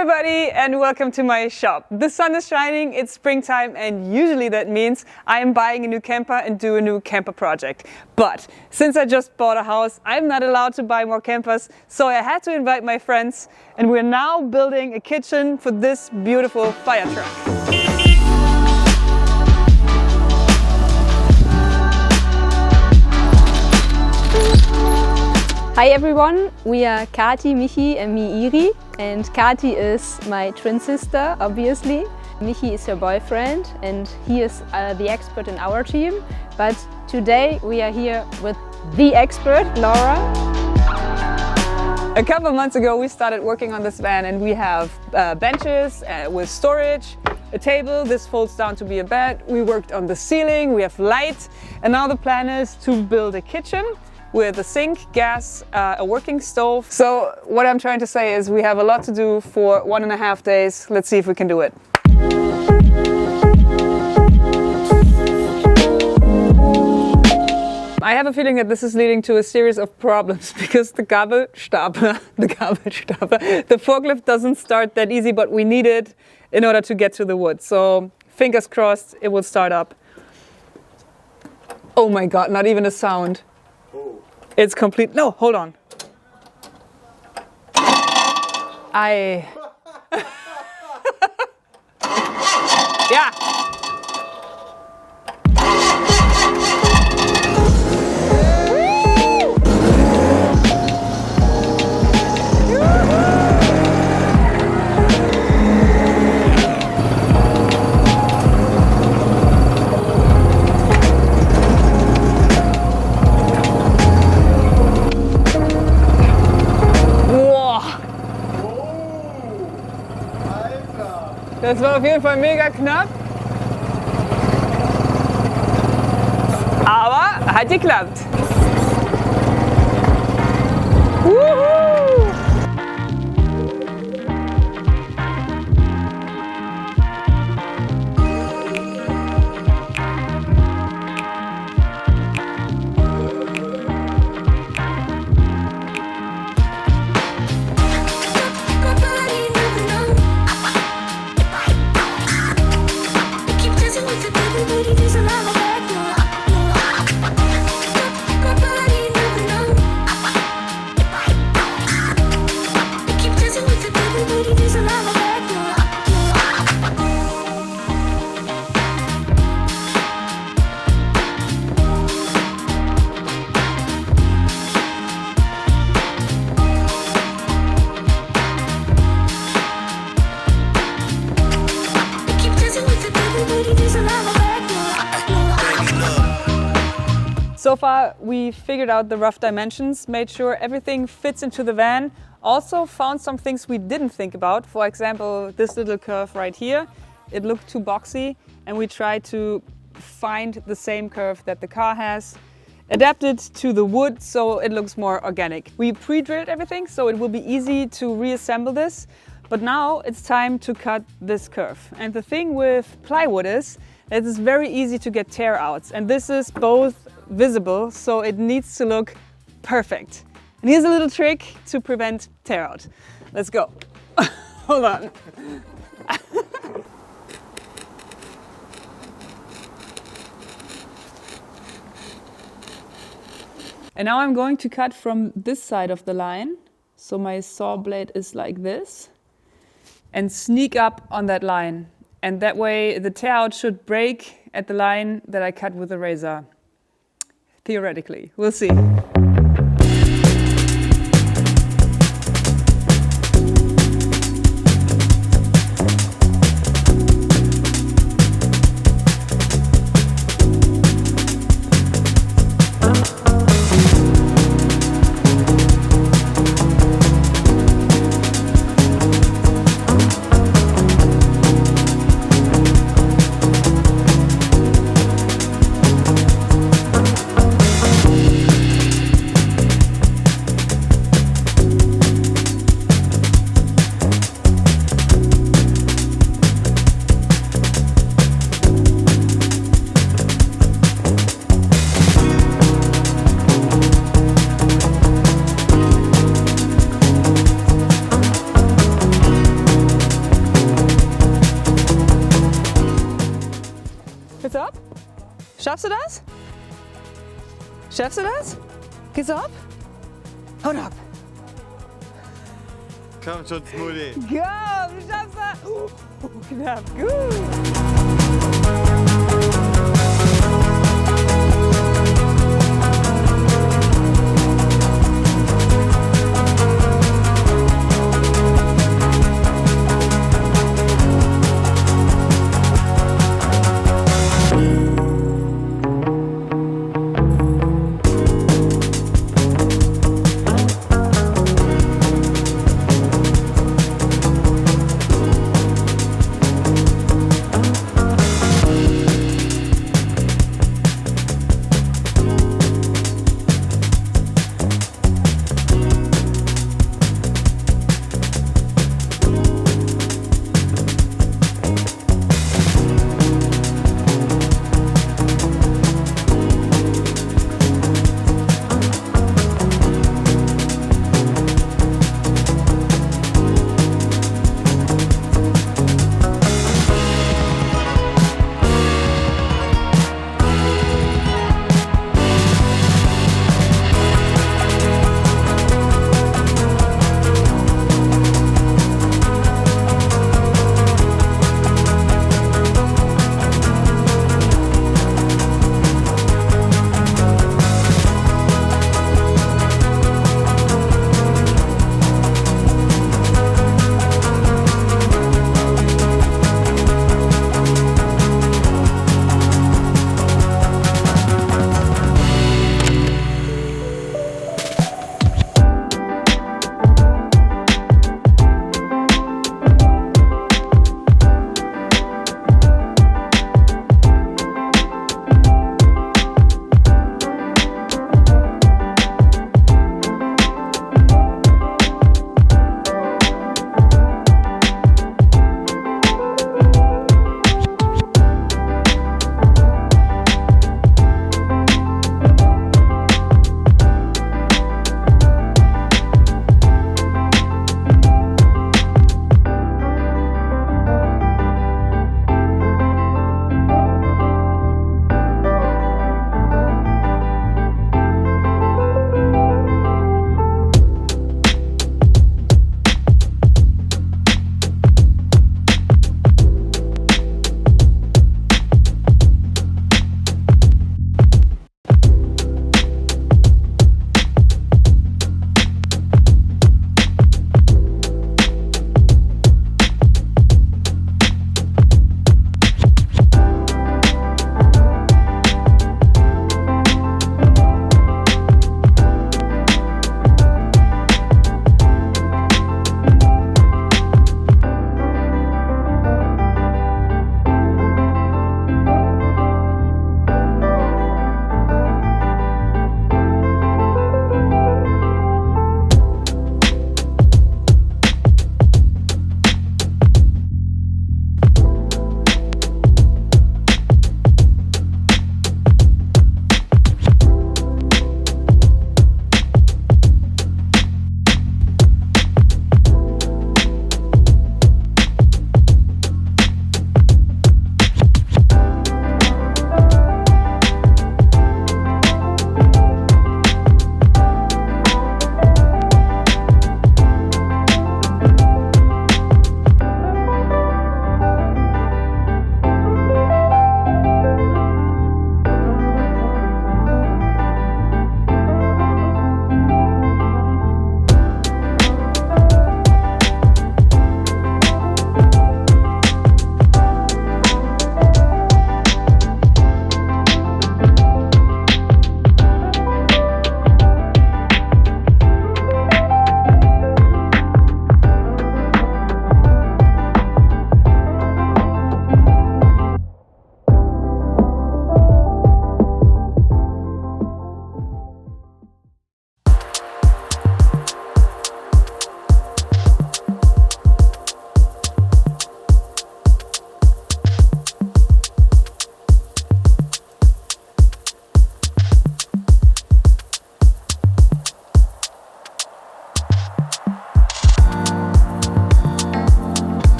everybody and welcome to my shop. The sun is shining, it's springtime, and usually that means I am buying a new camper and do a new camper project. But since I just bought a house, I'm not allowed to buy more campers, so I had to invite my friends, and we're now building a kitchen for this beautiful Firetruck. Hi everyone, we are Kati, Michi and me Iri, and Kati is my twin sister obviously. Michi is her boyfriend and he is the expert in our team, but today we are here with the expert, Laura. A couple of months ago we started working on this van and we have benches with storage, a table, this folds down to be a bed, we worked on the ceiling, we have light, and now the plan is to build a kitchen with a sink, gas, a working stove. So what I'm trying to say is we have a lot to do for 1.5 days. Let's see if we can do it. I have a feeling that this is leading to a series of problems because the Gabelstapler, the forklift doesn't start that easy, but we need it in order to get to the wood. So fingers crossed it will start up. Oh my God, not even a sound. It's complete. No, hold on. Yeah. Das war auf jeden Fall mega knapp, aber hat geklappt. So far we figured out the rough dimensions, made sure everything fits into the van, also found some things we didn't think about. For example, this little curve right here, it looked too boxy and we tried to find the same curve that the car has, adapt it to the wood so it looks more organic. We pre-drilled everything so it will be easy to reassemble this, but now it's time to cut this curve. And the thing with plywood is that it's very easy to get tear outs, and this is both visible, so it needs to look perfect. And here's a little trick to prevent tear out. Let's go. Hold on. And now I'm going to cut from this side of the line. So my saw blade is like this. And sneak up on that line. And that way the tear out should break at the line that I cut with the razor. Theoretically, we'll see. Schaffst du das? Schaffst du das? Geht's ab? Haut ab! Komm schon, Smoothie. Komm, du schaffst das! Knapp, gut!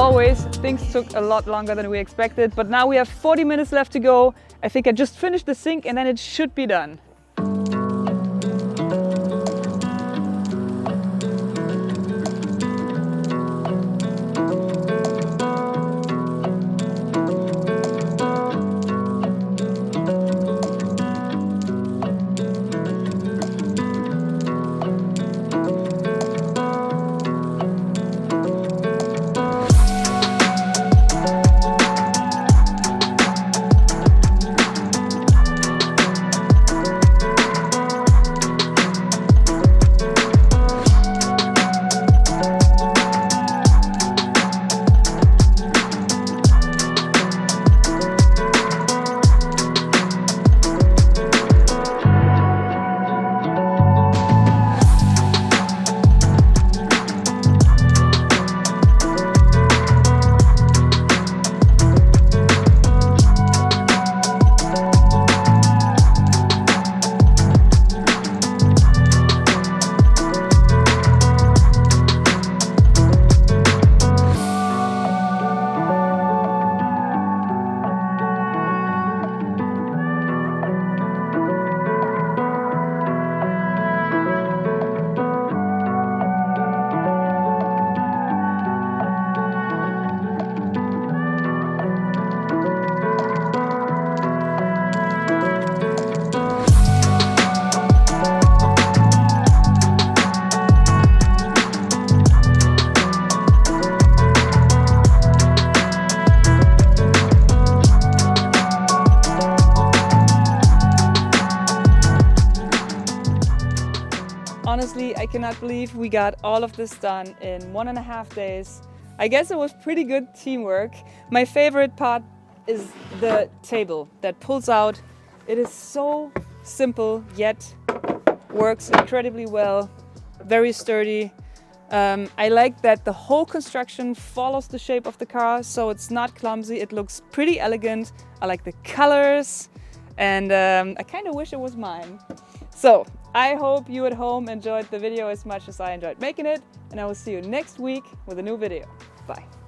always, things took a lot longer than we expected, but now we have 40 minutes left to go. I think I just finished the sink and then it should be done. Honestly, I cannot believe we got all of this done in 1.5 days. I guess it was pretty good teamwork. My favorite part is the table that pulls out. It is so simple, yet works incredibly well, very sturdy. I like that the whole construction follows the shape of the car, so it's not clumsy, it looks pretty elegant. I like the colors, and I kind of wish it was mine. So, I hope you at home enjoyed the video as much as I enjoyed making it, and I will see you next week with a new video. Bye.